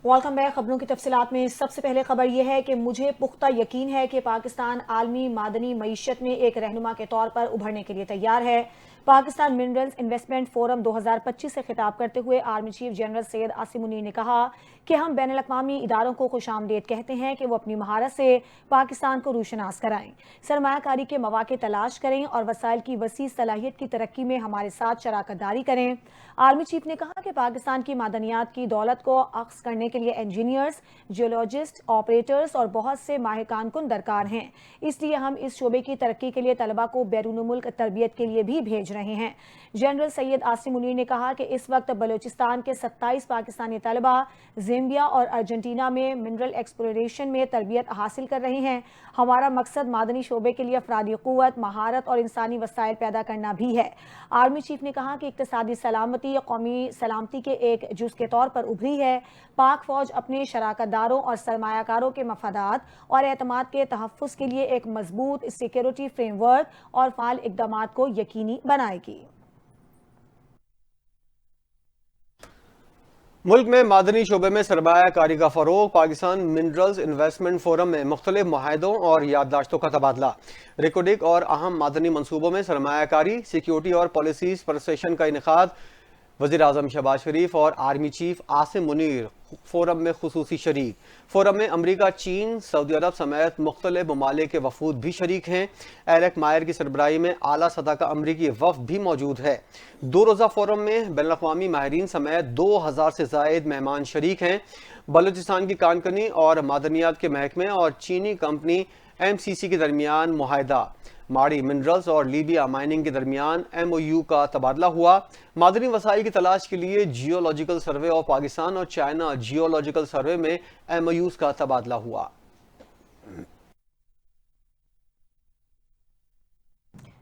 Welcome back. खबरों की तफसीलात में सबसे पहले खबर यह है कि मुझे पुख्ता यकीन है कि पाकिस्तान आलमी मादनी मईशत में एक रहनुमा के तौर पर उभरने के लिए तैयार है। पाकिस्तान मिनरल्स इन्वेस्टमेंट फोरम 2025 से खिताब करते हुए army chief general Syed Asim Munir ने कहा कि हम बैनुल अक़वामी इदारों को खुशामदीद कहते हैं कि वो अपनी महारत से पाकिस्तान को रूशनास कराएं, सरमायाकारी के मौके तलाश करें और वसाइल की वसी सलाहियत की तरक्की में हमारे साथ शराकत दारी करें। आर्मी चीफ ने कहा कि पाकिस्तान की मादनियात की दौलत को अक्स करने के लिए इंजीनियर्स, जियोलॉजिस्ट, ऑपरेटर्स और बहुत से माहिर कारकुन दरकार हैं। इसलिए हम इस शोबे की तरक्की के लिए तलबा को बैरून मुल्क तरबियत के लिए भी भेज रहे हैं। जनरल सैयद आसिम मुनीर ने कहा कि इस वक्त बलूचिस्तान के 27 पाकिस्तानी तलबा ज़ाम्बिया और अर्जेंटीना में मिनरल एक्सप्लोरेशन में तरबियत हासिल कर रहे हैं। हमारा मकसद मादनी शोबे के लिए अफरादी क़ुव्वत, महारत और इंसानी वसाइल पैदा करना भी है। आर्मी चीफ ने कहा कि इक़्तिसादी सलामती कौमी सलामती के एक जुज़ के तौर पर उभरी है। पाक फौज अपने शराकतदारों और सरमायाकारों के मफादात और एतमाद के तहफ़्फ़ुज़ के लिए एक मजबूत सिक्योरिटी फ्रेमवर्क और फ़ाल इक़दामात को यकीनी बनाएगी। मुल्क में मादनी शोबे में सरमायाकारी का फरोग, पाकिस्तान मिनरल्स इन्वेस्टमेंट फोरम में मुख्तलिफ मुआहदों और याददाश्तों का तबादला, रिकॉर्डिंग और अहम मादनी मनसूबों में सरमायाकारी, सिक्योरिटी और पॉलिसीज पर सेशन का इनेकाद। वज़ीर आज़म शहबाज शरीफ और army chief Asim Munir forum में खुसूसी शरीक। फोरम में अमरीका, चीन, सऊदी अरब समेत मुख्तलिफ ममालिक के वफूद भी शरीक हैं। एरिक मायर की सरबराही में आला सतह का अमरीकी वफ़द भी मौजूद है। 2 रोज़ा फोरम में बैनुल अक़वामी माहिरीन समेत 2000 से ज़ायद मेहमान शरीक हैं। बलूचिस्तान की कानकनी और मादनियात के महकमे और चीनी कंपनी MCC के दरमियान मुआहदा, माड़ी मिनरल्स और लीबिया माइनिंग के दरमियान MOU का तबादला हुआ। मादनी वसाइल की तलाश के लिए जियोलॉजिकल सर्वे ऑफ पाकिस्तान और चाइना जियोलॉजिकल सर्वे में MOUs का तबादला हुआ।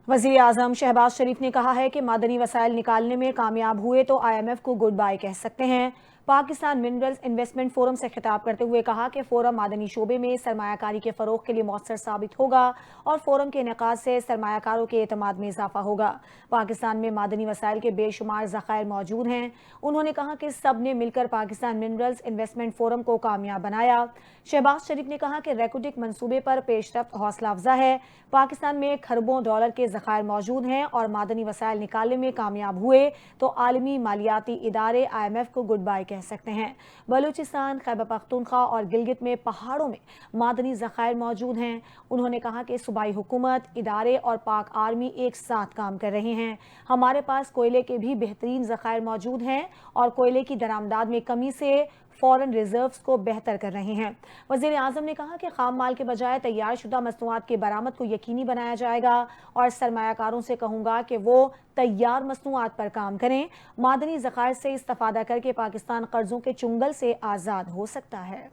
वज़ीर आज़म शहबाज शरीफ ने कहा है कि मादनी वसाइल निकालने में कामयाब हुए तो IMF को गुड बाय कह सकते हैं। पाकिस्तान मिनरल्स इन्वेस्टमेंट फोरम से खिताब करते हुए कहा कि फोरम मादनी शोबे में सरमायाकारी के फरोग के लिए मौसर साबित होगा और फोरम के इनेकाद से सरमायाकारों के एतमाद में इजाफा होगा। पाकिस्तान में मादनी वसाइल के बेशुमार ज़खायर मौजूद हैं। उन्होंने कहा कि सब ने मिलकर पाकिस्तान मिनरल्स इन्वेस्टमेंट फोरम को कामयाब बनाया। शहबाज शरीफ ने कहा कि रेकोडिक मनसूबे पर पेशरफ्त हौसला अफजा है। पाकिस्तान में खरबों डॉलर के ज़खायर मौजूद हैं और मादनी वसाइल निकालने में कामयाब हुए तो आलमी मालियाती इदारे IMF को गुड बाय कह सकते हैं। बलूचिस्तान, खैबर पख्तूनख्वा और गिलगित में पहाड़ों में मादनी ज़खायर मौजूद हैं। उन्होंने कहा कि सूबाई हुकूमत, इदारे और पाक आर्मी एक साथ काम कर रहे हैं। हमारे पास कोयले के भी बेहतरीन ज़खायर मौजूद हैं और कोयले की दरामदाद में कमी से फॉरेन रिजर्व्स को बेहतर कर रहे हैं। वज़ीर आज़म ने कहा कि खाम माल के बजाय तैयार शुदा मसनूआत की बरामद को यकीनी बनाया जाएगा और सरमायाकारों से कहूँगा कि वो तैयार मसनूआत पर काम करें। मादनी ज़खायर से इस्तेफादा करके पाकिस्तान कर्जों के चुंगल से आज़ाद हो सकता है।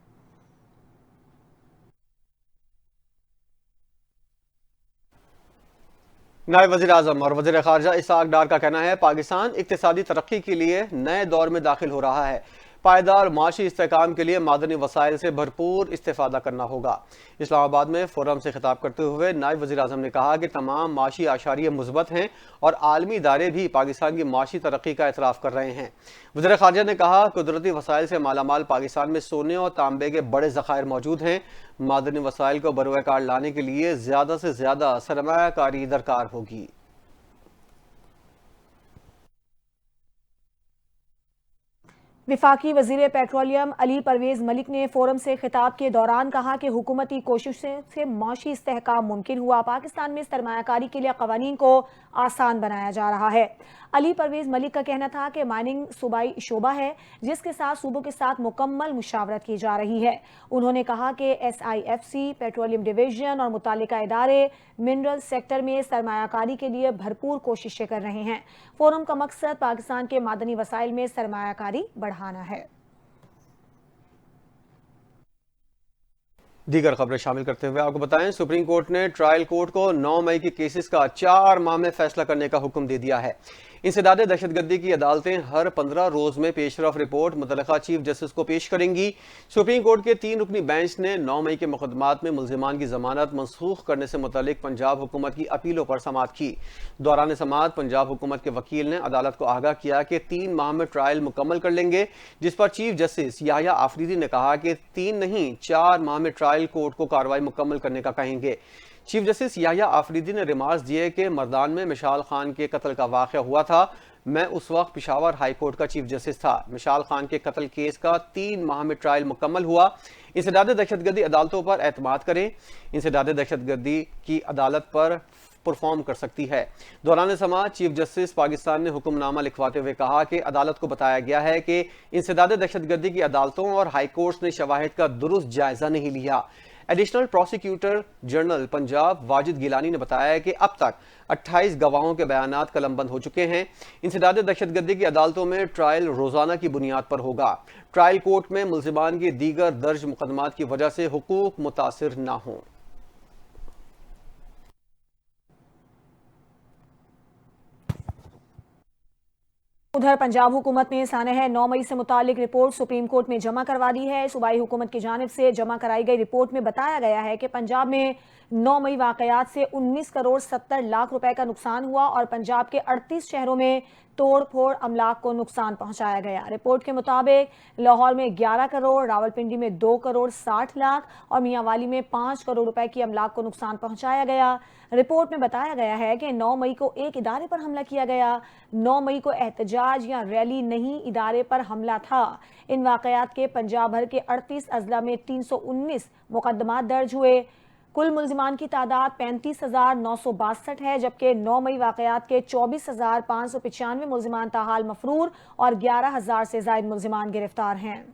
नायब वज़ीर आज़म और वज़ीर ख़ारजा इसहाक़ डार का कहना है पाकिस्तान इक़्तिसादी तरक्की के लिए नए दौर में दाखिल हो रहा है। पायदार माशी इस्तेहकाम के लिए मादनी वसाइल से भरपूर इस्तेफादा करना होगा। इस्लामाबाद में फोरम से खिताब करते हुए नायब वज़ीर आज़म ने कहा कि तमाम माशी आशारिये मुस्बत हैं और आलमी इदारे भी पाकिस्तान की माशी तरक्की का एतराफ़ कर रहे हैं। वज़ीर ख़ारजा ने कहा कुदरती वसाइल से मालामाल पाकिस्तान में सोने और तांबे के बड़े ज़खायर मौजूद हैं। मादनी वसाइल को बरोकार लाने के लिए ज़्यादा से ज़्यादा सरमायाकारी दरकार होगी। विफाकी वज़ीर पेट्रोलियम अली परवेज़ मलिक ने फोरम से खिताब के दौरान कहा कि हुकूमती कोशिशों से माशी इस्तेहकाम मुमकिन हुआ। पाकिस्तान में सरमायाकारी के लिए कवानीन को आसान बनाया जा रहा है। अली परवेज़ मलिक का कहना था कि माइनिंग सूबाई शोबा है जिसके साथ सूबों के साथ मुकम्मल मुशावरत की जा रही है। उन्होंने कहा कि SIFC, पेट्रोलियम डिवीजन और मुतालिका इदारे मिनरल सेक्टर में सरमायाकारी के लिए भरपूर कोशिशें कर रहे हैं। फोरम का मकसद पाकिस्तान के मादनी वसाइल में सरमायाकारी बढ़ाना है। दीगर खबरें शामिल करते हुए आपको बताएं, सुप्रीम कोर्ट ने ट्रायल कोर्ट को 9 मई के केसेस का 4 माह में फैसला करने का हुक्म दे दिया है। इंसदाद दहशतगर्दी की अदालतें हर 15 रोज में पेशरफ रिपोर्ट मुतल्लिका चीफ जस्टिस को पेश करेंगी। सुप्रीम कोर्ट के 3 रुकनी बेंच ने 9 मई के मुकदमात में मुल्जिमान की जमानत मनसूख करने से मुतल्लिक पंजाब हुकूमत की अपीलों पर समाअत की। दौरान समाअत पंजाब हुकूमत के वकील ने अदालत को आगाह किया कि 3 माह में ट्रायल मुकम्मल कर लेंगे, जिस पर चीफ जस्टिस याह्या आफरीदी ने कहा कि 3 नहीं 4 माह में ट्रायल कोर्ट को कार्रवाई मुकम्मल करने का कहेंगे। चीफ जस्टिस याह्या आफरीदी ने रिमार्क्स दिए कि मर्दान में मिशाल खान के कत्ल का वाक़या हुआ था। मैं उस वक्त पिशावर हाई कोर्ट का चीफ जस्टिस था। मिशाल खान के कत्ल केस का 3 माह में ट्रायल मुकम्मल हुआ। इंसदाद दहशतगर्दी अदालतों पर एतमाद करें। इंसदाद दहशतगर्दी की अदालत पर परफॉर्म कर सकती है। दौरान समाअत चीफ जस्टिस पाकिस्तान ने हुक्मनामा लिखवाते हुए कहा कि अदालत को बताया गया है कि इंसदाद दहशतगर्दी की अदालतों और हाई कोर्ट ने शवाहिद का दुरुस्त जायजा नहीं लिया। Additional prosecutor general Punjab Wajid Gilani ने बताया कि अब तक 28 गवाहों के बयानात कलमबंद हो चुके हैं। इंसदाद दहशतगर्दी की अदालतों में ट्रायल रोजाना की बुनियाद पर होगा। ट्रायल कोर्ट में मुल्जिमान की दीगर दर्ज मुकदमात की वजह से हुकूक मुतासिर न हों। उधर पंजाब हुकूमत ने सानह 9 मई से मुतालिक रिपोर्ट सुप्रीम कोर्ट में जमा करवा दी है। सूबाई हुकूमत की जानिब से जमा कराई गई रिपोर्ट में बताया गया है कि पंजाब में 9 मई वाकयात से 19 करोड़ 70 लाख रुपए का नुकसान हुआ और पंजाब के 38 शहरों में तोड़ फोड़ अमलाक को नुकसान पहुंचाया गया। रिपोर्ट के मुताबिक लाहौर में 11 करोड़, रावलपिंडी में 2 करोड़ 60 लाख और मियांवाली में 5 करोड़ रुपए की अमलाक को नुकसान पहुंचाया गया। रिपोर्ट में बताया गया है कि 9 मई को एक इदारे पर हमला किया गया। 9 मई को एहतजाज या रैली नहीं, इदारे पर हमला था। इन वाकयात के पंजाब भर के 38 अजला में 319 मुकदमात दर्ज हुए। कुल मुल्जिमान की तादाद 35,962 है, जबकि 9 मई वाकयात के 24,595 मुल्जिमान ताहाल मफरूर और 11,000 से ज्यादा मुल्जिमान गिरफ्तार हैं।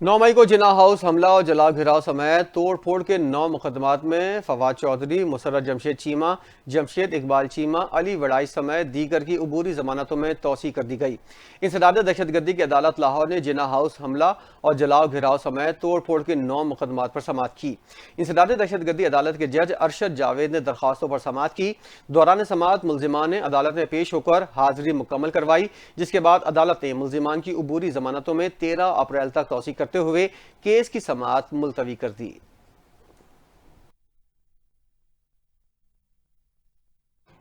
9 मई को जिना हाउस हमला और जलाल घिराव समेत तोड़ फोड़ के 9 मुकदमात में फवाद चौधरी, मुसर्रत जमशेद चीमा, जमशेद इकबाल चीमा, अली वड़ाई समेत दीगर की अबूरी जमानतों में तोसी कर दी गई। इंसदाद दहशतगर्दी की अदालत लाहौर ने जिना हाउस हमला और जलाल घिराव समेत तोड़ फोड़ के 9 मुकदमात पर समाअत की। इंसदाद दहशतगर्दी अदालत के जज अरशद जावेद ने दरखास्तों पर समाअत की। दौरान समाअत मुल्जिमान ने अदालत में पेश होकर हाजिरी मुकम्मल करवाई, जिसके बाद अदालत ने मुल्जिमान की अबूरी जमानतों में 13 अप्रैल तक तोसी करते हुए केस की समाअत मुलतवी कर दी।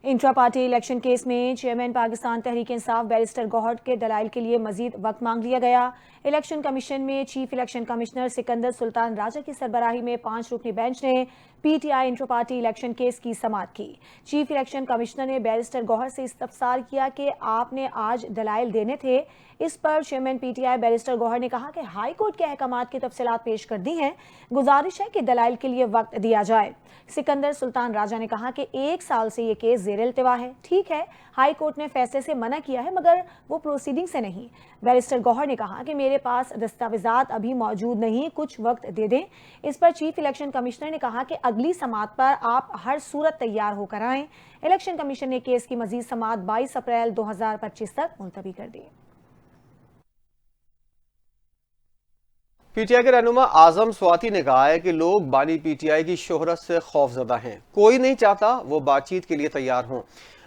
इंट्रा पार्टी इलेक्शन केस में चेयरमैन पाकिस्तान तहरीक इंसाफ बैरिस्टर गौहर के दलाइल के लिए मजीद वक्त मांग लिया गया। इलेक्शन कमीशन में chief election commissioner Sikandar Sultan Raja की सरबराही में 5 रुकनी बेंच ने PTI intra party election case की समाअत की। चीफ इलेक्शन कमिश्नर ने बैरिस्टर गौहर से इस्तफसार किया कि आपने आज दलाइल देने थे। इस पर चेयरमैन पीटीआई बैरिस्टर गौहर ने कहा कि हाई कोर्ट के अहकामात की तफसीलात पेश कर दी हैं, गुजारिश है कि दलाइल के लिए वक्त दिया जाए। सिकंदर सुल्तान राजा ने कहा कि 1 साल से ये केस ज़ेर इल्तिवा है। ठीक है, हाई कोर्ट ने फैसले से मना किया है, मगर वो प्रोसीडिंग से नहीं। बैरिस्टर गौहर ने कहा कि मेरे पास दस्तावेजात अभी मौजूद नहीं, कुछ वक्त दे दें। इस पर चीफ इलेक्शन कमिश्नर ने कहा कि अगली समाअत पर आप हर सूरत तैयार होकर आएं। इलेक्शन कमीशन ने केस की मजीद समाअत 22 अप्रैल 2025 तक मुलतवी कर दी। पीटीआई के रहनुमा आजम स्वाति ने कहा है कि लोग बानी पीटीआई की शोहरत से खौफजदा हैं। कोई नहीं चाहता वो बातचीत के लिए तैयार हों।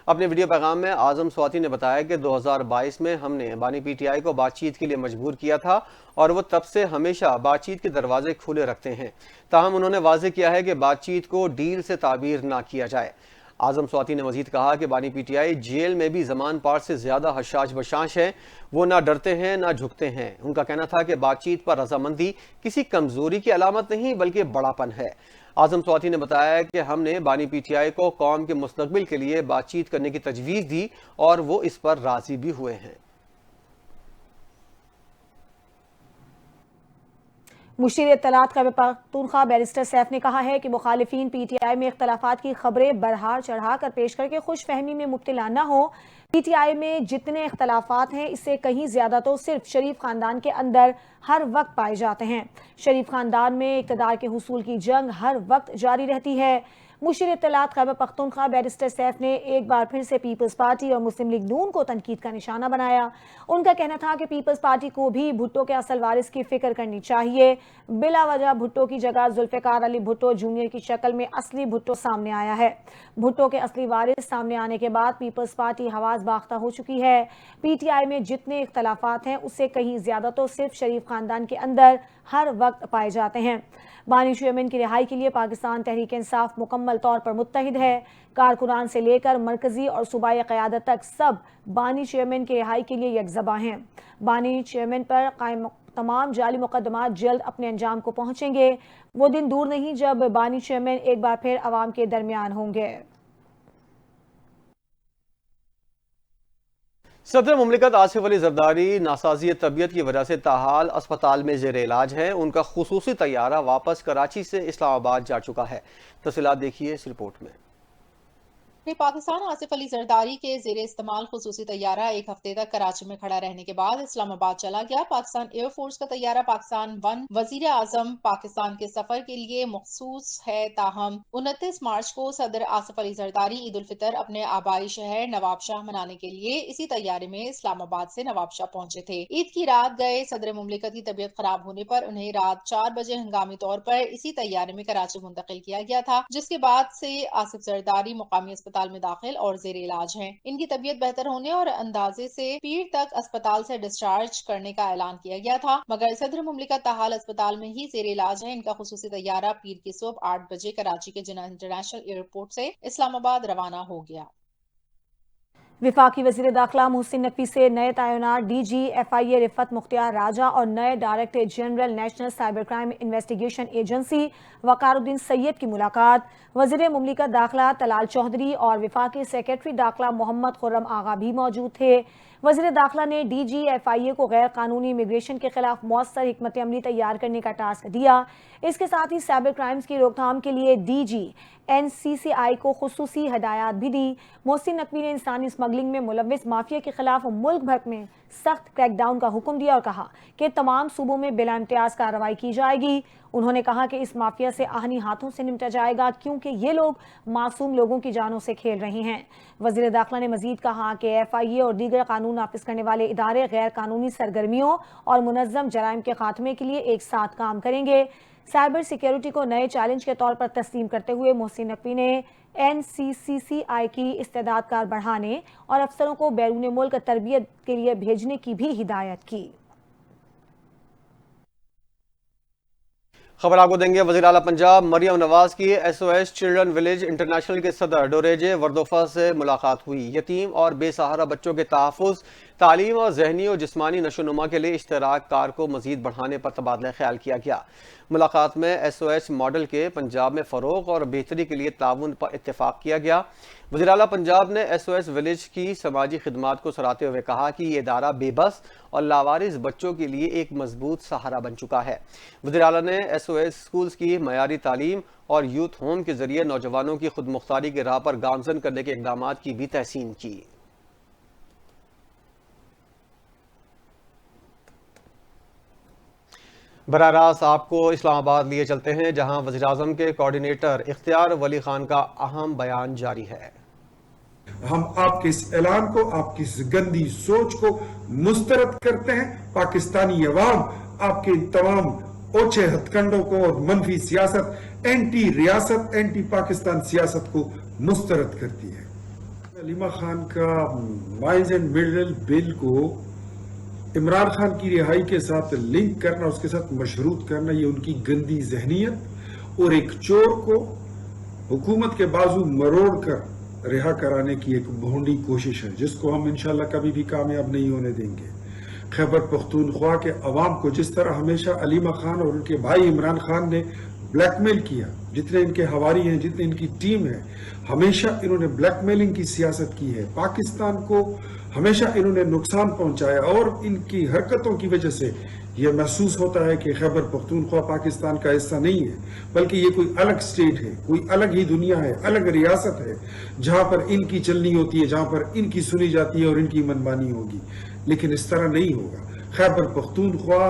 अपने वीडियो पैगाम में आजम स्वाति ने बताया कि 2022 में हमने बानी पीटीआई को बातचीत के लिए मजबूर किया था और वो तब से हमेशा बातचीत के दरवाजे खुले रखते हैं। ताहम उन्होंने वाज़ेह किया है कि बातचीत को डील से ताबीर ना किया जाए। आजम स्वाति ने मजीद कहा कि बानी पीटीआई जेल में भी जमान पार से ज्यादा हशाश बशाश है। वो ना डरते हैं ना झुकते हैं। उनका कहना था कि बातचीत पर रजामंदी किसी कमजोरी की अलामत नहीं बल्कि बड़ापन है। आजम स्वाति ने बताया कि हमने बानी पीटीआई को कौम के मुस्तकबिल के लिए बातचीत करने की तजवीज़ दी और वो इस पर राजी भी हुए हैं। मुशीर इत्तलात खैबर पख्तूनख्वा बैरिस्टर सैफ ने कहा है कि मुखालिफिन पीटीआई में इख्तलाफात की खबरें बरहार चढ़ा कर पेश करके खुश फहमी में मुब्तला न हो। पीटीआई में जितने इख्तलाफात हैं, इससे कहीं ज्यादा तो सिर्फ शरीफ खानदान के अंदर हर वक्त पाए जाते हैं। शरीफ खानदान में इक़्तिदार के हुसूल की जंग हर वक्त जारी रहती है। मुशीर इत्तलात खैबर पख्तूनख्वा बैरिस्टर सैफ ने एक बार फिर से पीपल्स पार्टी और मुस्लिम लीग नून को तनकीद का निशाना बनाया। उनका कहना था कि पीपल्स पार्टी को भी भुट्टो के असल वारिस की फिक्र करनी चाहिए। बिला वजह भुट्टो की जगह जुल्फिकार अली भुट्टो जूनियर की शक्ल में असली भुट्टो सामने आया है। भुट्टो के असली वारिस सामने आने के बाद पीपल्स पार्टी हवास बाख्ता हो चुकी है। पीटीआई में जितने इख्तलाफात हैं उससे कहीं ज्यादा तो सिर्फ शरीफ खानदान के अंदर हर वक्त पाए जाते हैं। बानी चेयरमैन की रिहाई के लिए पाकिस्तान तहरीक इंसाफ मुकम्मल तौर पर मुत्तहिद है। कारकुनान से लेकर मरकजी और सूबाई क़यादत तक सब बानी चेयरमैन की रिहाई के लिए यकजबा हैं। बानी चेयरमैन पर कायम तमाम जाली मुकदमात जल्द अपने अंजाम को पहुंचेंगे। वो दिन दूर नहीं जब बानी चेयरमैन एक बार फिर अवाम के दरमियान होंगे। सदर मुमलिकत आसिफ अली जरदारी नासाजी तबीयत की वजह से ताहाल अस्पताल में जेर इलाज हैं। उनका खुसूसी तैयारा वापस कराची से इस्लामाबाद जा चुका है। तफसीलात देखिए इस रिपोर्ट में। पाकिस्तान आसिफ अली जरदारी के जेर इस्तेमाल खुसूसी तैयारा एक हफ्ते तक कराची में खड़ा रहने के बाद इस्लामाबाद चला गया। पाकिस्तान एयरफोर्स का तैयारा पाकिस्तान वन वजीर आजम पाकिस्तान के सफर के लिए मखसूस है। ताहम 29 मार्च को सदर आसिफ अली जरदारी ईद उल फितर अपने आबाई शहर नवाबशाह मनाने के लिए इसी तैयारे में इस्लामाबाद से नवाबशाह पहुंचे थे। ईद की रात गए सदर मुमलिकत की तबीयत खराब होने पर उन्हें रात 4 बजे हंगामी तौर पर इसी तैयारे में कराची मुंतकिल किया गया था, जिसके बाद से आसिफ जरदारी मुकामी अस्पताल में दाखिल और जेर इलाज हैं। इनकी तबीयत बेहतर होने और अंदाजे से पीर तक अस्पताल से डिस्चार्ज करने का ऐलान किया गया था, मगर सदर मुमलिकत ताहाल अस्पताल में ही जेर इलाज है। इनका खुसूसी तैयारा पीर की सुबह 8 बजे कराची के जिन्ना इंटरनेशनल एयरपोर्ट से इस्लामाबाद रवाना हो गया। विफाकी वज़ीर दाखिला मोहसिन नकवी से नए तैनात DG/FIA रिफत मुख्तियार राजा और नए director general national cyber crime investigation agency Waqaruddin Syed की मुलाकात। वज़ीर मुमलिकत दाखिला तलाल चौधरी और विफाकी सेक्रेटरी दाखिला मोहम्मद खुर्रम आगा भी मौजूद थे। वज़ीर दाखिला ने DG/FIA को गैर कानूनी इमिग्रेशन के खिलाफ मौसर हिकमत अमली तैयार करने का टास्क दिया। इसके साथ ही साइबर क्राइम्स की रोकथाम के लिए DG/NCCI को खुसूसी हदायत भी दी। मोहसिन नकवी ने इंसानी स्मगलिंग में मुलव्विस माफिया के खिलाफ मुल्क भर में सख्त क्रैकडाउन का हुक्म दिया और कहा कि तमाम सूबों में बिला इम्तियाज कार्रवाई की जाएगी। उन्होंने कहा कि इस माफिया से आहनी हाथों से निपटा जाएगा क्योंकि ये लोग मासूम लोगों की जानों से खेल रहे हैं। वज़ीर दाखिला ने मजीद कहा कि FIA और दीगर कानून नाफिज करने वाले इदारे गैर कानूनी सरगर्मियों और मुनज़्ज़म जराइम के खात्मे के लिए एक साथ काम करेंगे। साइबर सिक्योरिटी को नए चैलेंज के तौर पर तस्लीम करते हुए मोहसिन नकवी ने NCCI की इस्तेदाद कार बढ़ाने और अफसरों को बैरून मुल्क तरबियत के लिए भेजने की भी हिदायत की। खबर आपको देंगे वज़ीर आला पंजाब मरियम नवाज की SOS चिल्ड्रन विलेज इंटरनेशनल के सदर डोरेजे वर्दोफा से मुलाकात हुई। यतीम और बेसहारा बच्चों के तहफ़्फ़ुज़, तालीम और ज़हनी और जिस्मानी नशोनुमा के लिए इश्तराक कार को मज़ीद बढ़ाने पर तबादला ख्याल किया गया। मुलाकात में SOS मॉडल के पंजाब में फ़रोग़ और बेहतरी के लिए ताउन पर इत्तेफाक किया गया। वज़ीर आला पंजाब ने SOS विलेज की समाजी खिदमात को सराहते हुए कहा कि ये इदारा बेबस और लावारिस बच्चों के लिए एक मजबूत सहारा बन चुका है। वज़ीर आला ने SOS स्कूल्स की मयारी तालीम और यूथ होम के जरिए नौजवानों की खुद मुख्तारी की राह पर गामजन करने के इक़दाम की भी तहसीन की। बराह रास्त आपको इस्लामाबाद लिए चलते हैं, जहां वज़ीर आज़म के कोऑर्डिनेटर इख्तियार वली खान का अहम बयान जारी है। हम आपके इस ऐलान को, आपकी इस गंदी सोच को मुस्तरद करते हैं। पाकिस्तानी अवाम आपके इन तमाम ओछे हथकंडों को और मनफी सियासत, एंटी रियासत, एंटी पाकिस्तान सियासत को मुस्तरद करती है। अलीमा खान का माइंस एंड मिनरल बिल को इमरान खान की रिहाई के साथ लिंक करना, उसके साथ मशरूत करना, ये उनकी गंदी जहनीत और एक चोर को हुकूमत के बाजू मरोड़ कर रिहा कराने की एक भोंडी कोशिश है, जिसको हम इंशाल्लाह कभी भी कामयाब नहीं होने देंगे। खैबर पख्तूनख्वा के अवाम को जिस तरह हमेशा अलीमा खान और उनके भाई इमरान खान ने ब्लैकमेल किया, जितने इनके हवारी हैं, जितने इनकी टीम है, हमेशा इन्होंने ब्लैकमेलिंग की सियासत की है। पाकिस्तान को हमेशा इन्होंने नुकसान पहुंचाया और इनकी हरकतों की वजह से यह महसूस होता है कि खैबर पख्तूनख्वा पाकिस्तान का हिस्सा नहीं है, बल्कि ये कोई अलग स्टेट है, कोई अलग ही दुनिया है, अलग रियासत है, जहां पर इनकी चलनी होती है, जहां पर इनकी सुनी जाती है और इनकी मनमानी होगी। लेकिन इस तरह नहीं होगा। Khyber Pakhtunkhwa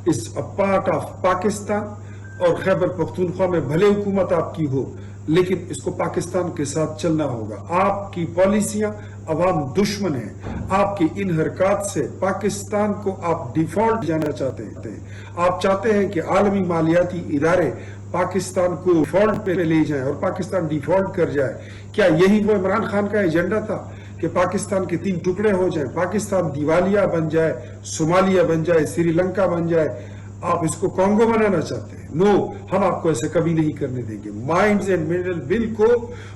is a part of Pakistan اور خیبر پختونخوا میں بھلے حکومت آپ کی ہو لیکن اس کو پاکستان کے ساتھ چلنا ہوگا. آپ کی پالیسیاں عوام دشمن ہیں. آپ کی ان حرکات سے پاکستان کو آپ ڈیفالٹ جانا چاہتے ہیں. آپ چاہتے ہیں کہ عالمی مالیاتی ادارے پاکستان کو ڈیفالٹ پہ لے جائیں اور پاکستان ڈیفالٹ کر جائے. کیا یہی وہ عمران خان کا ایجنڈا تھا کہ پاکستان کے 3 ٹکڑے ہو جائیں, پاکستان دیوالیہ بن جائے, صومالیہ بن جائے, سری لنکا بن جائے؟ آپ اس کو کانگو بنانا چاہتے ہیں. نو, ہم آپ کو ایسے کبھی نہیں کرنے دیں گے. مائنز اینڈ منرل بل کو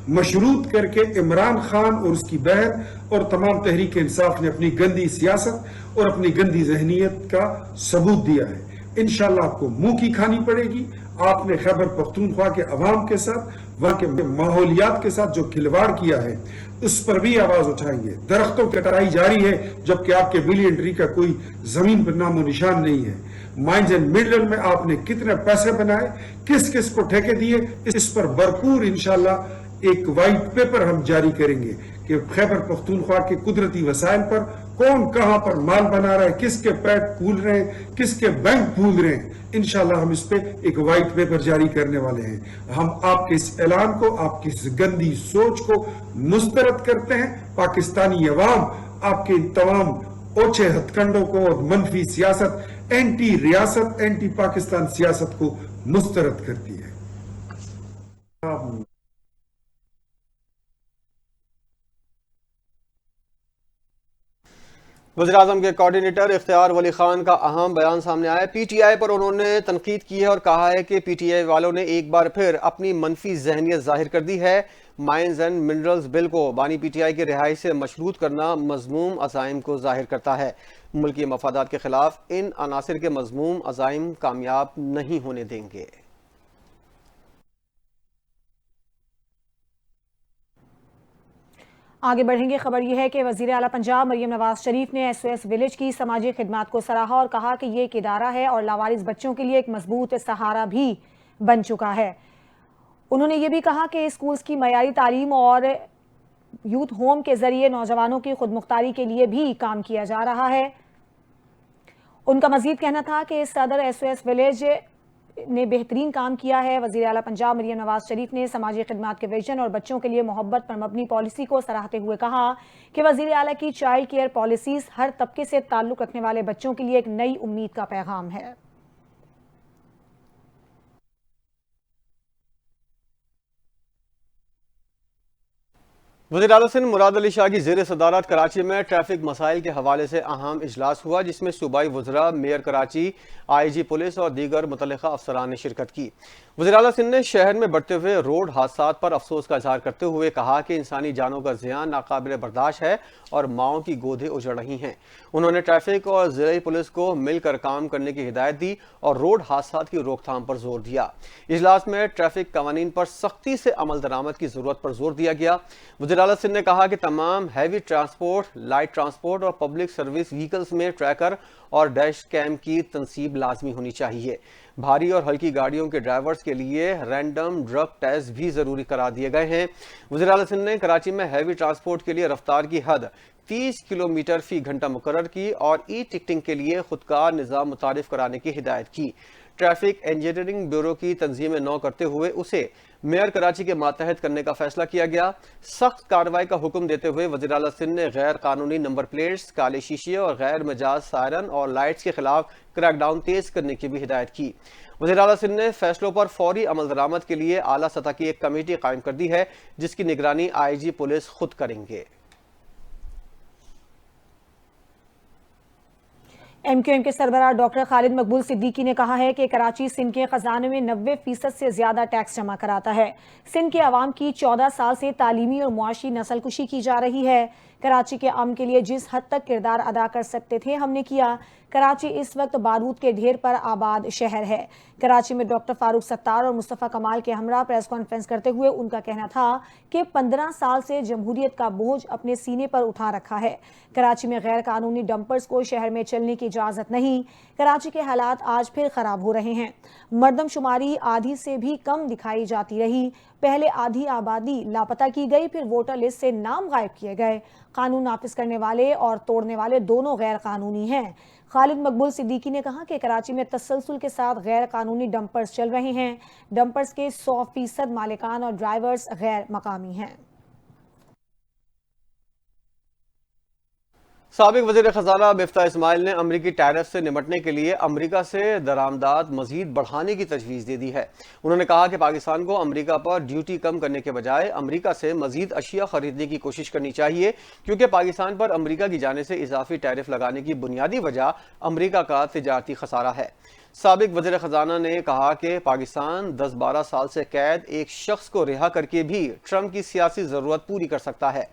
مشروط کر کے عمران خان اور اس کی بہن اور تمام تحریک انصاف نے اپنی گندی سیاست اور اپنی گندی ذہنیت کا ثبوت دیا ہے. انشاءاللہ آپ کو منہ کی کھانی پڑے گی. آپ نے خیبر پختونخوا کے عوام کے ساتھ, وہاں کے ماحولیات کے ساتھ جو کھلواڑ کیا ہے اس پر بھی آواز اٹھائیں گے. درختوں کی کٹائی جاری ہے جبکہ آپ کے بلین ٹری کا کوئی زمین پر نام و نشان نہیں ہے. مائنز اینڈ منرل میں آپ نے کتنے پیسے بنائے, کس کس کو ٹھیکے دیے, اس پر بھرپور انشاءاللہ ایک وائٹ پیپر ہم جاری کریں گے کہ خیبر پختونخوا کے قدرتی وسائل پر کون کہاں پر مال بنا رہا ہے, کس کے پیٹ پھول رہے ہیں, کس کے بینک پھول رہے ہیں. انشاءاللہ ہم اس پہ ایک وائٹ پیپر جاری کرنے والے ہیں. ہم آپ کے اس اعلان کو, آپ کی اس گندی سوچ کو مسترد کرتے ہیں. پاکستانی عوام آپ کے تمام اوچھے ہتھ کنڈوں کو اور منفی سیاست, اینٹی ریاست, اینٹی پاکستان سیاست کو مسترد کرتی ہے. وزیراعظم کے کوارڈینیٹر اختیار ولی خان کا اہم بیان سامنے آیا. پی ٹی آئی پر انہوں نے تنقید کی ہے اور کہا ہے کہ پی ٹی آئی والوں نے ایک بار پھر اپنی منفی ذہنیت ظاہر کر دی ہے. مائنز اینڈ منرلز بل کو بانی پی ٹی آئی کی رہائی سے مشروط کرنا مذموم عزائم کو ظاہر کرتا ہے. ملکی مفادات کے خلاف ان عناصر کے مذموم عزائم کامیاب نہیں ہونے دیں گے. آگے بڑھیں گے. خبر یہ ہے کہ وزیر اعلیٰ پنجاب مریم نواز شریف نے ایس او ایس ولیج کی سماجی خدمات کو سراہا اور کہا کہ یہ ایک ادارہ ہے اور لاوارث بچوں کے لیے ایک مضبوط سہارا بھی بن چکا ہے. انہوں نے یہ بھی کہا کہ اسکولز کی معیاری تعلیم اور یوتھ ہوم کے ذریعے نوجوانوں کی خود مختاری کے لیے بھی کام کیا جا رہا ہے. ان کا مزید کہنا تھا کہ صدر ایس او ایس ولیج نے بہترین کام کیا ہے. وزیر اعلیٰ پنجاب مریم نواز شریف نے سماجی خدمات کے ویژن اور بچوں کے لیے محبت پر مبنی پالیسی کو سراہتے ہوئے کہا کہ وزیر اعلیٰ کی چائلڈ کیئر پالیسیز ہر طبقے سے تعلق رکھنے والے بچوں کے لیے ایک نئی امید کا پیغام ہے. وزیر اعلیٰ سندھ مراد علی شاہ کی زیر صدارت کراچی میں ٹریفک مسائل کے حوالے سے اہم اجلاس ہوا جس میں صوبائی وزراء, میئر کراچی, آئی جی پولیس اور دیگر متعلقہ افسران نے شرکت کی. وزیر اعلیٰ سندھ نے شہر میں بڑھتے ہوئے روڈ حادثات پر افسوس کا اظہار کرتے ہوئے کہا کہ انسانی جانوں کا زیان ناقابل برداشت ہے اور ماؤں کی گودھیں اجڑ رہی ہیں. انہوں نے ٹریفک اور ضلعی پولیس کو مل کر کام کرنے کی ہدایت دی اور روڈ حادثات کی روک تھام پر زور دیا. اجلاس میں ٹریفک قوانین پر سختی سے عمل درآمد کی ضرورت پر زور دیا گیا. وزیر اعلیٰ سندھ نے کہا کہ تمام ہیوی ٹرانسپورٹ, لائٹ ٹرانسپورٹ اور پبلک سروس وہیکلز میں ٹریکر اور ڈیش کیم کی تنصیب لازمی ہونی چاہیے. بھاری اور ہلکی گاڑیوں کے ڈرائیورز کے لیے رینڈم ڈرگ ٹیسٹ بھی ضروری قرار دیے گئے ہیں. وزیر اعلیٰ سندھ نے کراچی میں ہیوی ٹرانسپورٹ کے لیے رفتار کی حد 30 کلومیٹر فی گھنٹہ مقرر کی اور ای ٹکٹنگ کے لیے خودکار نظام متعارف کرانے کی ہدایت کی. ٹریفک انجینئرنگ بیورو کی تنظیم نو کرتے ہوئے اسے میئر کراچی کے ماتحت کرنے کا فیصلہ کیا گیا. سخت کارروائی کا حکم دیتے ہوئے وزیر اعلیٰ سندھ نے غیر قانونی نمبر پلیٹس, کالے شیشے اور غیر مجاز سائرن اور لائٹس کے خلاف کریک ڈاؤن تیز کرنے کی بھی ہدایت کی. وزیر اعلیٰ سندھ نے فیصلوں پر فوری عمل درآمد کے لیے اعلیٰ سطح کی ایک کمیٹی قائم کر دی ہے جس کی نگرانی آئی جی پولیس خود کریں گے. ایم کیو ایم کے سربراہ ڈاکٹر خالد مقبول صدیقی نے کہا ہے کہ کراچی سندھ کے خزانے میں 90% سے زیادہ ٹیکس جمع کراتا ہے. سندھ کے عوام کی 14 سال سے تعلیمی اور معاشی نسل کشی کی جا رہی ہے. کراچی کے امن کے لیے جس حد تک کردار ادا کر سکتے تھے ہم نے کیا. کراچی اس وقت بارود کے ڈھیر پر آباد شہر ہے. کراچی میں ڈاکٹر فاروق ستار اور مصطفیٰ کمال کے ہمراہ پریس کانفرنس کرتے ہوئے ان کا کہنا تھا کہ 15 سال سے جمہوریت کا بوجھ اپنے سینے پر اٹھا رکھا ہے. کراچی میں غیر قانونی ڈمپرز کو شہر میں چلنے کی اجازت نہیں. کراچی کے حالات آج پھر خراب ہو رہے ہیں. مردم شماری آدھی سے بھی کم دکھائی جاتی رہی. پہلے آدھی آبادی لاپتہ کی گئی، پھر ووٹر لسٹ سے نام غائب کیے گئے۔ قانون نافذ کرنے والے اور توڑنے والے دونوں غیر قانونی ہیں۔ خالد مقبول صدیقی نے کہا کہ کراچی میں تسلسل کے ساتھ غیر قانونی ڈمپرز چل رہے ہیں۔ ڈمپرز کے 100% مالکان اور ڈرائیورز غیر مقامی ہیں۔ سابق وزیر خزانہ مفتاح اسماعیل نے امریکی ٹیرف سے نمٹنے کے لیے امریکہ سے درآمدات مزید بڑھانے کی تجویز دے دی ہے۔ انہوں نے کہا کہ پاکستان کو امریکہ پر ڈیوٹی کم کرنے کے بجائے امریکہ سے مزید اشیاء خریدنے کی کوشش کرنی چاہیے، کیونکہ پاکستان پر امریکہ کی جانب سے اضافی ٹیرف لگانے کی بنیادی وجہ امریکہ کا تجارتی خسارہ ہے۔ سابق وزیر خزانہ نے کہا کہ پاکستان 10-12 سال سے قید ایک شخص کو رہا کر کے بھی ٹرمپ کی سیاسی ضرورت پوری کر سکتا ہے۔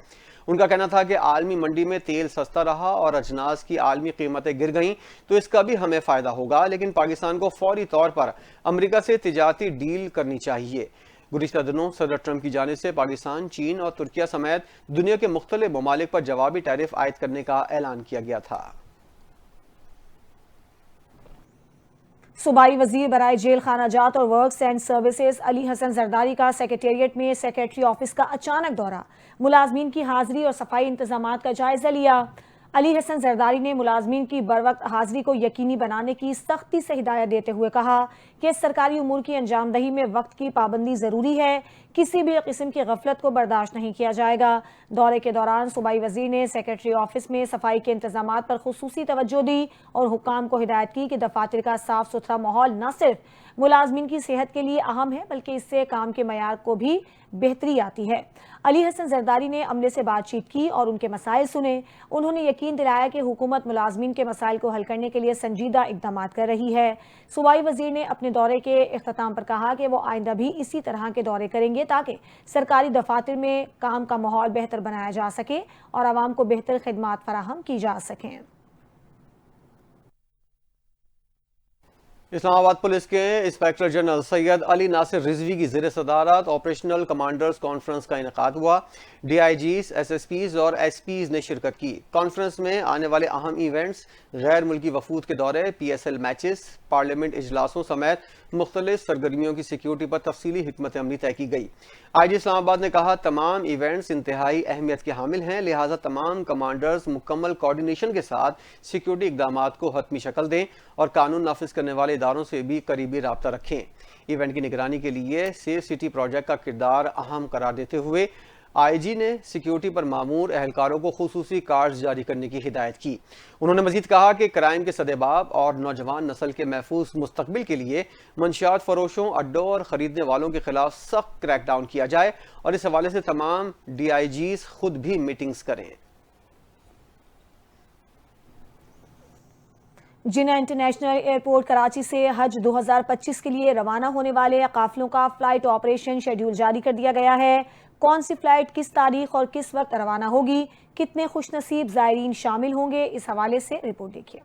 ان کا کہنا تھا کہ عالمی منڈی میں تیل سستا رہا اور اجناس کی عالمی قیمتیں گر گئیں تو اس کا بھی ہمیں فائدہ ہوگا، لیکن پاکستان کو فوری طور پر امریکہ سے تجارتی ڈیل کرنی چاہیے۔ گزشتہ دنوں صدر ٹرمپ کی جانب سے پاکستان، چین اور ترکیہ سمیت دنیا کے مختلف ممالک پر جوابی ٹیرف عائد کرنے کا اعلان کیا گیا تھا۔ صوبائی وزیر برائے جیل خانہ جات اور ورکس اینڈ سروسز علی حسن زرداری کا سیکریٹریٹ میں سیکریٹری آفس کا اچانک دورہ، ملازمین کی حاضری اور صفائی انتظامات کا جائزہ لیا۔ علی حسن زرداری نے ملازمین کی بروقت حاضری کو یقینی بنانے کی سختی سے ہدایت دیتے ہوئے کہا کہ سرکاری امور کی انجام دہی میں وقت کی پابندی ضروری ہے، کسی بھی قسم کی غفلت کو برداشت نہیں کیا جائے گا۔ دورے کے دوران صوبائی وزیر نے سیکریٹری آفس میں صفائی کے انتظامات پر خصوصی توجہ دی اور حکام کو ہدایت کی کہ دفاتر کا صاف ستھرا ماحول نہ صرف ملازمین کی صحت کے لیے اہم ہے بلکہ اس سے کام کے معیار کو بھی بہتری آتی ہے۔ علی حسن زرداری نے عملے سے بات چیت کی اور ان کے مسائل سنے۔ انہوں نے یقین دلایا کہ حکومت ملازمین کے مسائل کو حل کرنے کے لیے سنجیدہ اقدامات کر رہی ہے۔ صوبائی وزیر نے اپنے دورے کے اختتام پر کہا کہ وہ آئندہ بھی اسی طرح کے دورے کریں گے تاکہ سرکاری دفاتر میں کام کا ماحول بہتر بنایا جا سکے اور عوام کو بہتر خدمات فراہم کی جا سکیں۔ اسلام آباد پولیس کے انسپکٹر جنرل سید علی ناصر رضوی کی زیر صدارت آپریشنل کمانڈرز کانفرنس کا انعقاد ہوا۔ D I Gs, S S Ps اور ایس پیز نے شرکت کی۔ کانفرنس میں آنے والے اہم ایونٹس، غیر ملکی وفود کے دورے، P S L matches, parliament اجلاسوں سمیت مختلف سرگرمیوں کی سیکیورٹی پر تفصیلی حکمت عملی طے کی گئی۔ آئی جی اسلام آباد نے کہا تمام ایونٹس انتہائی اہمیت کے حامل ہیں، لہٰذا تمام کمانڈرز مکمل کوارڈینیشن کے ساتھ سیکیورٹی اقدامات کو حتمی شکل دیں اور قانون نافذ کرنے والے اداروں سے بھی قریبی رابطہ رکھیں۔ ایونٹ کی نگرانی کے لیے سیف سٹی پروجیکٹ کا کردار اہم قرار دیتے ہوئے آئی جی نے سیکیورٹی پر مامور اہلکاروں کو خصوصی کارڈز جاری کرنے کی ہدایت کی۔ انہوں نے مزید کہا کہ کرائم کے سدباب اور نوجوان نسل کے محفوظ مستقبل کے لیے منشیات فروشوں، اڈوں اور خریدنے والوں کے خلاف سخت کریک ڈاؤن کیا جائے اور اس حوالے سے تمام ڈی آئی جیز خود بھی میٹنگز کریں۔ جناح انٹرنیشنل ایئرپورٹ کراچی سے حج 2025 کے لیے روانہ ہونے والے قافلوں کا فلائٹ آپریشن شیڈیول جاری کر دیا گیا ہے۔ کون سی فلائٹ کس تاریخ اور کس وقت روانہ ہوگی، کتنے خوش نصیب زائرین شامل ہوں گے، اس حوالے سے رپورٹ دیکھیے۔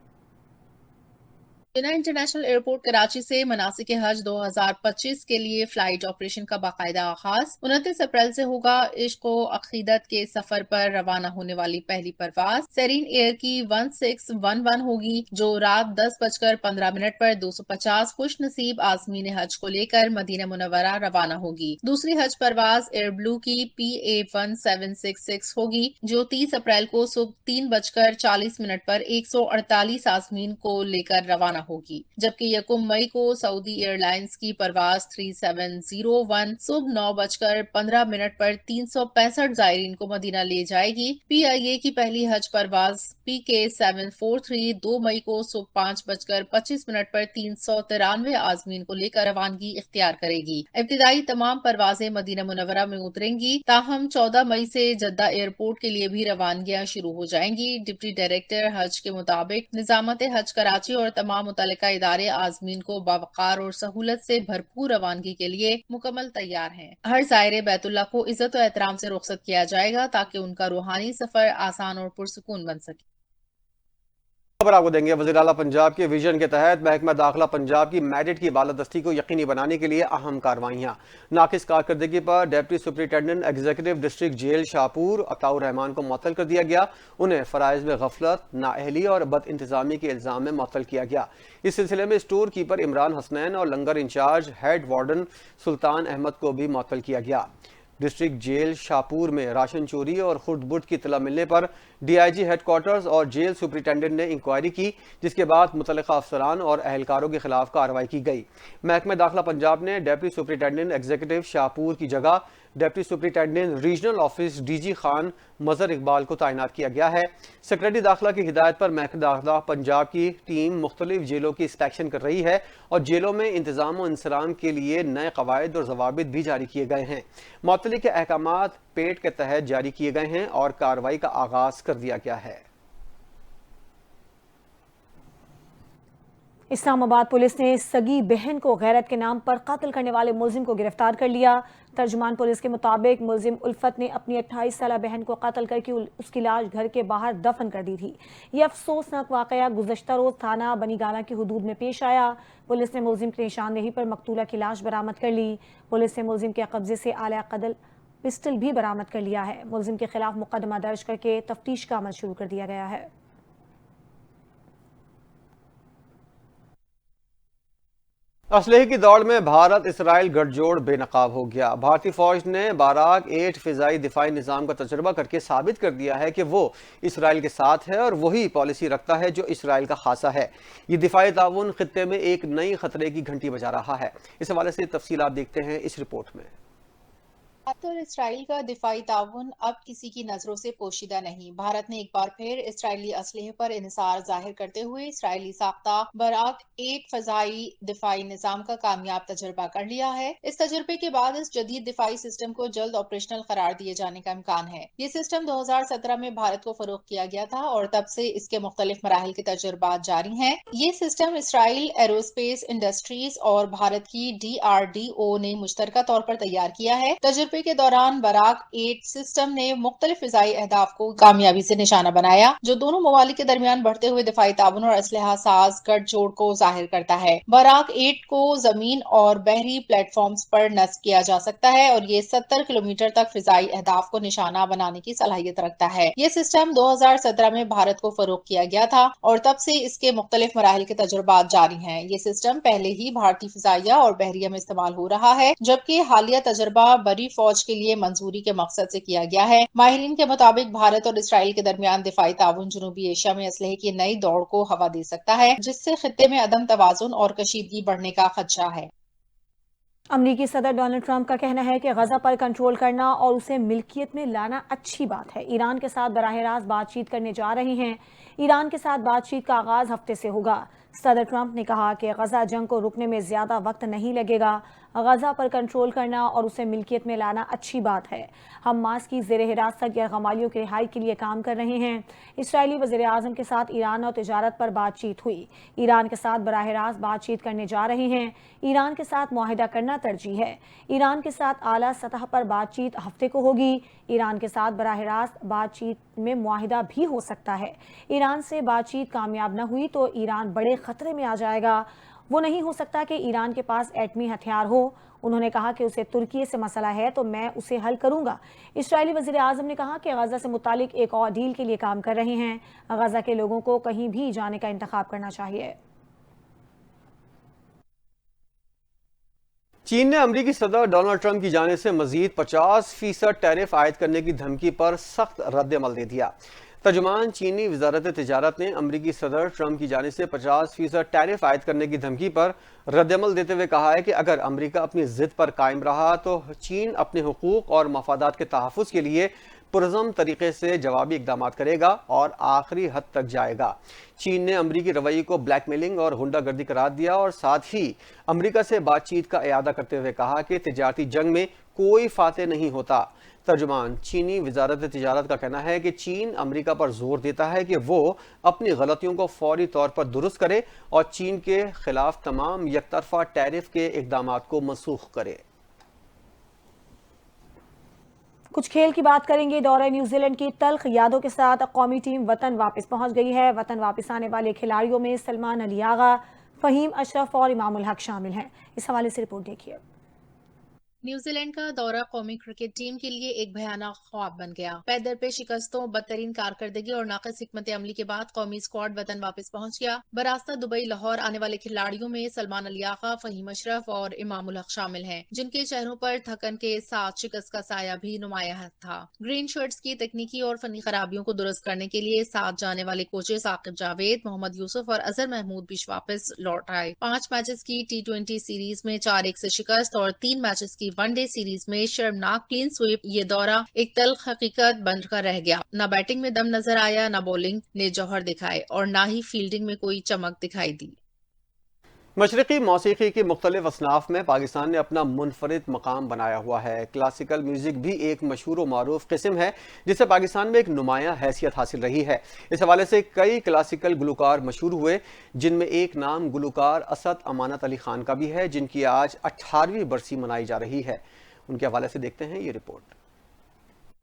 جناح انٹرنیشنل ایئرپورٹ کراچی سے مناسک حج 2025 کے لیے فلائٹ آپریشن کا باقاعدہ آغاز 29 اپریل سے ہوگا۔ عشق و عقیدت کے سفر پر روانہ ہونے والی پہلی پرواز سیرین ایئر کی 1611 ہوگی، جو رات 10:15 پر 250 خوش نصیب عازمین حج کو لے کر مدینہ منورہ روانہ ہوگی۔ دوسری حج پرواز ایئر بلو کی PA 1766 ہوگی، جو 30 اپریل کو صبح 3:40 پر 148 عازمین کو لے کر روانہ ہوگی، جبکہ 1 مئی کو سعودی ایئر لائنز کی پرواز 3701 صبح 9:15 پر 365 زائرین کو مدینہ لے جائے گی۔ PIA کی پہلی حج پرواز PK 743 2 مئی کو صبح 5:25 پر 393 عازمین کو لے کر روانگی اختیار کرے گی۔ ابتدائی تمام پروازیں مدینہ منورہ میں اتریں گی، تاہم 14 مئی سے جدہ ایئرپورٹ کے لیے بھی روانگیاں شروع ہو جائیں گی۔ ڈپٹی ڈائریکٹر حج کے مطابق نظامت حج کراچی اور تمام متعلقہ ادارے عازمین کو باوقار اور سہولت سے بھرپور روانگی کے لیے مکمل تیار ہیں۔ ہر زائر بیت اللہ کو عزت و احترام سے رخصت کیا جائے گا تاکہ ان کا روحانی سفر آسان اور پرسکون بن سکے۔ खबर आपको देंगे। वज़ीर आला पंजाब के विजन के तहत महकमा दाखिला पंजाब की मेरिट की बालादस्ती को यकीनी बनाने के लिए अहम कार्रवाइयाँ। नाकिस कारकर्दगी पर deputy superintendent executive district jail Shahpur Ataur Rehman को मुअत्तल कर दिया गया। उन्हें फराइज में गफलत, नाअहली और बद इंतजामी के इल्ज़ाम में मुअत्तल किया गया। इस सिलसिले में स्टोर कीपर इमरान हसनैन और लंगर इंचार्ज हेड वार्डन सुल्तान अहमद को भी मुअत्तल किया गया। डिस्ट्रिक्ट जेल शाहपुर में राशन चोरी और खुर्द-बुर्द की इत्तला मिलने पर डीआईजी हेडक्वार्टर्स और जेल सुपरिटेंडेंट ने इंक्वायरी की, जिसके बाद मुतल्लिका अफसरान और अहलकारों के खिलाफ कार्रवाई की गई। महकमा दाखिला पंजाब ने डिप्टी सुपरिटेंडेंट एग्जीक्यूटिव शाहपुर की जगह deputy superintendent regional office DG Khan Mazhar Iqbal को तैनात किया गया है। सेक्रेटरी दाखिला की हिदायत पर महकमा दाखिला पंजाब की टीम मुख्तलिफ जेलों की इंस्पेक्शन कर रही है और जेलों में इंतजाम और इंसराम के लिए नए कवायद और जवाबित भी जारी किए गए हैं। मुअत्तली के अहकामात पेट के तहत जारी किए गए हैं और कार्रवाई का आगाज कर दिया गया है। इस्लामाबाद पुलिस ने सगी बहन को गैरत के नाम पर कत्ल करने वाले मुलजिम को गिरफ्तार कर लिया। तर्जुमान पुलिस के मुताबिक मुलजिम उल्फत ने अपनी 28 साला बहन को कत्ल करके उसकी लाश घर के बाहर दफन कर दी थी। यह अफसोसनाक वाकया गुज़श्ता रोज थाना बनीगाला की हुदूद में पेश आया। पुलिस ने मुलजिम की निशानदेही पर मकतूला की लाश बरामद कर ली। पुलिस ने मुलजिम के कब्जे से आला कदल पिस्टल भी बरामद कर लिया है। मुलजिम के खिलाफ मुकदमा दर्ज करके तफ्तीश का अमल शुरू कर दिया गया है। असलहे की दौड़ में भारत इसराइल गठजोड़ बेनकाब हो गया। भारतीय फौज ने बाराक 8 फिजाई दिफाई निजाम का तजुर्बा करके साबित कर दिया है कि वो इसराइल के साथ है और वही पॉलिसी रखता है जो इसराइल का खासा है। ये दिफाई ताउन खित्ते में एक नई खतरे की घंटी बजा रहा है। इस हवाले से तफसीलात देखते हैं इस रिपोर्ट में। भारत और इसराइल का दिफाई ताउन अब किसी की नजरों से पोशीदा नहीं। भारत ने एक बार फिर इसराइली असलहे पर इन्हिसार जाहिर करते हुए इसराइली साख्ता बराक 8 फजाई दिफाई निजाम का कामयाब तजर्बा कर लिया है। इस तजर्बे के बाद इस जदीद दिफाई सिस्टम को जल्द ऑपरेशनल करार दिए जाने का इम्कान है। ये सिस्टम 2017 में भारत को फरोख्त किया गया था और तब से इसके मुख्तलिफ मराहिल के तजुर्बात जारी हैं। ये सिस्टम इसराइल एरोस्पेस इंडस्ट्रीज और भारत की DRDO ने मुश्तरका तौर पर तैयार किया है। तजुर्बे के दौरान बराक 8 सिस्टम ने मुख्तलिफ फिजाई अहदाफ को कामयाबी से निशाना बनाया, जो दोनों ममालिक के दरमियान बढ़ते हुए दिफाई ताउन और असलहा साज गठजोड़ को जाहिर करता है। बराक 8 को जमीन और बहरी प्लेटफॉर्म्स पर नस्ब किया जा सकता है और ये 70 किलोमीटर तक फिजाई अहदाफ को निशाना बनाने की सलाहियत रखता है। ये सिस्टम 2017 में भारत को फरोख्त किया गया था और तब से इसके मुख्तलिफ मराहिल के तजुर्बात जारी हैं। ये सिस्टम पहले ही भारतीय फिजाइया और बहरिया में इस्तेमाल हो रहा है, जबकि हालिया तजर्बा बड़ी फौज के लिए मंजूरी के मकसद से किया गया है। माहिरीन के मुताबिक भारत और इसराइल के दरमियान दिफाई ताउन जनूबी एशिया में असलहे की नई दौड़ को हवा दे सकता है, जिससे खित्ते में अदम तवाजुन और कशीदगी बढ़ने का खदशा है। अमरीकी सदर डोनाल्ड ट्रंप का कहना है कि गजा पर कंट्रोल करना और उसे मिल्कियत में लाना अच्छी बात है। ईरान के साथ बराह रास्त बातचीत करने जा रहे हैं। ईरान के साथ बातचीत का आगाज हफ्ते से होगा। सदर ट्रंप ने कहा कि गजा जंग को रुकने में ज्यादा वक्त नहीं लगेगा। गजा पर कंट्रोल करना और उसे मिल्कियत में लाना अच्छी बात है। हमास की ज़ेर हिरासत गैरगमालियों की रिहाई के लिए काम कर रहे हैं। इसराइली वज़ीर आज़म के साथ ईरान और तिजारत पर बातचीत हुई। ईरान के साथ बराह रास्त बातचीत करने जा रहे हैं। ईरान के साथ मुआहिदा करना तरजीह है। ईरान के साथ आला सतह पर बातचीत हफ्ते को होगी। ईरान के साथ बराह रास्त बातचीत में मुआहिदा भी हो सकता है। ईरान से बातचीत कामयाब न हुई तो ईरान बड़े खतरे में आ जाएगा। वो नहीं हो सकता कि ईरान के पास एटमी हथियार हो। उन्होंने कहा कि उसे तुर्की से मसला है तो मैं उसे हल करूंगा। इसराइली वज़ीर आज़म ने कहा कि गजा से मुतालिक एक और डील के लिए काम कर रहे हैं। गजा के लोगों को कहीं भी जाने का इंतखाब करना चाहिए। चीन ने अमरीकी सदर डोनाल्ड ट्रंप की जानिब से मजीद 50% टैरिफ आयद करने की धमकी पर सख्त रद्द-ए-अमल दे दिया। तर्जुमान चीनी वजारत तिजारत ने अमरीकी सदर ट्रंप की जानिब से 50% टैरिफ आयद करने की धमकी पर रद्द-ए-अमल देते हुए कहा है कि अगर अमरीका अपनी जिद पर कायम रहा तो चीन अपने हुकूक और मफादात के तहफ़्फ़ुज़ के लिए पुरज़म तरीके से जवाबी इक़दामात करेगा और आखिरी हद तक जाएगा। चीन ने अमरीकी रवैये को ब्लैकमेलिंग और हुंडागर्दी करार दिया और साथ ही अमरीका से बातचीत का इयादा करते हुए कहा कि तिजारती जंग में कोई फातेह नहीं होता। तर्जुमान चीनी वजारत तिजारत का कहना है कि चीन अमरीका पर जोर देता है कि वो अपनी गलतियों को फौरी तौर पर दुरुस्त करे और चीन के खिलाफ तमाम यकतरफा टैरिफ के इक़दामात को मनसूख करे। کچھ کھیل کی بات کریں گے. دورہ نیوزی لینڈ کی تلخ یادوں کے ساتھ قومی ٹیم وطن واپس پہنچ گئی ہے. وطن واپس آنے والے کھلاڑیوں میں سلمان علی آغا، فہیم اشرف اور امام الحق شامل ہیں. اس حوالے سے رپورٹ دیکھیے. نیوزی لینڈ کا دورہ قومی کرکٹ ٹیم کے لیے ایک بھیانک خواب بن گیا. پے در پہ شکستوں، بدترین کارکردگی اور ناقص حکمت عملی کے بعد قومی اسکواڈ وطن واپس پہنچ گیا. براستہ دبئی لاہور آنے والے کھلاڑیوں میں سلمان علی آغا، فہیم اشرف اور امام الحق شامل ہیں، جن کے چہروں پر تھکن کے ساتھ شکست کا سایہ بھی نمایاں تھا. گرین شرٹس کی تکنیکی اور فنی خرابیوں کو درست کرنے کے لیے ساتھ جانے والے کوچز عاقب جاوید، محمد یوسف اور اظہر محمود بھی واپس لوٹ آئے. 5 میچز کی T20 سیریز میں 4-1 سے شکست اور 3 میچز کی ون ڈے سیریز میں شرمناک کلین سویپ. یہ دورہ ایک تلخ حقیقت بن کر رہ گیا. نہ بیٹنگ میں دم نظر آیا، نہ بولنگ نے جوہر دکھائے اور نہ ہی فیلڈنگ میں کوئی چمک دکھائی دی. مشرقی موسیقی کی مختلف اصناف میں پاکستان نے اپنا منفرد مقام بنایا ہوا ہے. کلاسیکل میوزک بھی ایک مشہور و معروف قسم ہے جس سے پاکستان میں ایک نمایاں حیثیت حاصل رہی ہے. اس حوالے سے کئی کلاسیکل گلوکار مشہور ہوئے، جن میں ایک نام گلوکار اسد امانت علی خان کا بھی ہے، جن کی آج 18ویں برسی منائی جا رہی ہے. ان کے حوالے سے دیکھتے ہیں یہ رپورٹ.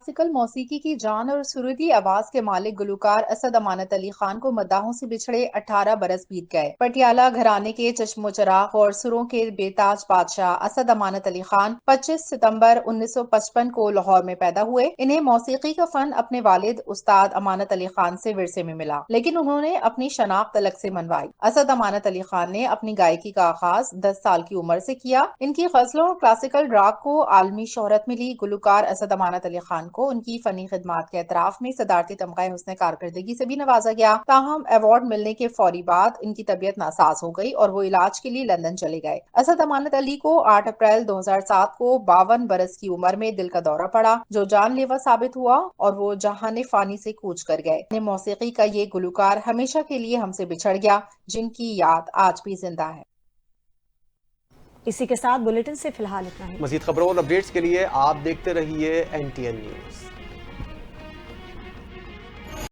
کلاسیکل موسیقی کی جان اور سریلی آواز کے مالک گلوکار اسد امانت علی خان کو مداحوں سے بچھڑے 18 برس بیت گئے. پٹیالہ گھرانے کے چشم و چراغ اور سروں کے بے تاج بادشاہ اسد امانت علی خان 25 ستمبر 1955 کو لاہور میں پیدا ہوئے. انہیں موسیقی کا فن اپنے والد استاد امانت علی خان سے ورثے میں ملا، لیکن انہوں نے اپنی شناخت الگ سے منوائی. اسد امانت علی خان نے اپنی گائیکی کا آغاز 10 سال کی عمر سے کیا. ان کی غزلوں اور کلاسیکل راگ کو عالمی شہرت ملی. گلوکار اسد امانت علی خان کو ان کی فنی خدمات کے اعتراف میں صدارتی تمغہ حسن کارکردگی سے بھی نوازا گیا. تاہم ایوارڈ ملنے کے فوری بعد ان کی طبیعت ناساز ہو گئی اور وہ علاج کے لیے لندن چلے گئے. اسد امانت علی کو 8 اپریل 2007 کو 52 برس کی عمر میں دل کا دورہ پڑا، جو جان لیوا ثابت ہوا اور وہ جہان فانی سے کوچ کر گئے. موسیقی کا یہ گلوکار ہمیشہ کے لیے ہم سے بچھڑ گیا، جن کی یاد آج بھی زندہ ہے. اسی کے ساتھ بلیٹن سے فی الحال اتنا ہی. مزید خبروں اور اپڈیٹس کے لیے آپ دیکھتے رہیے NTN نیوز.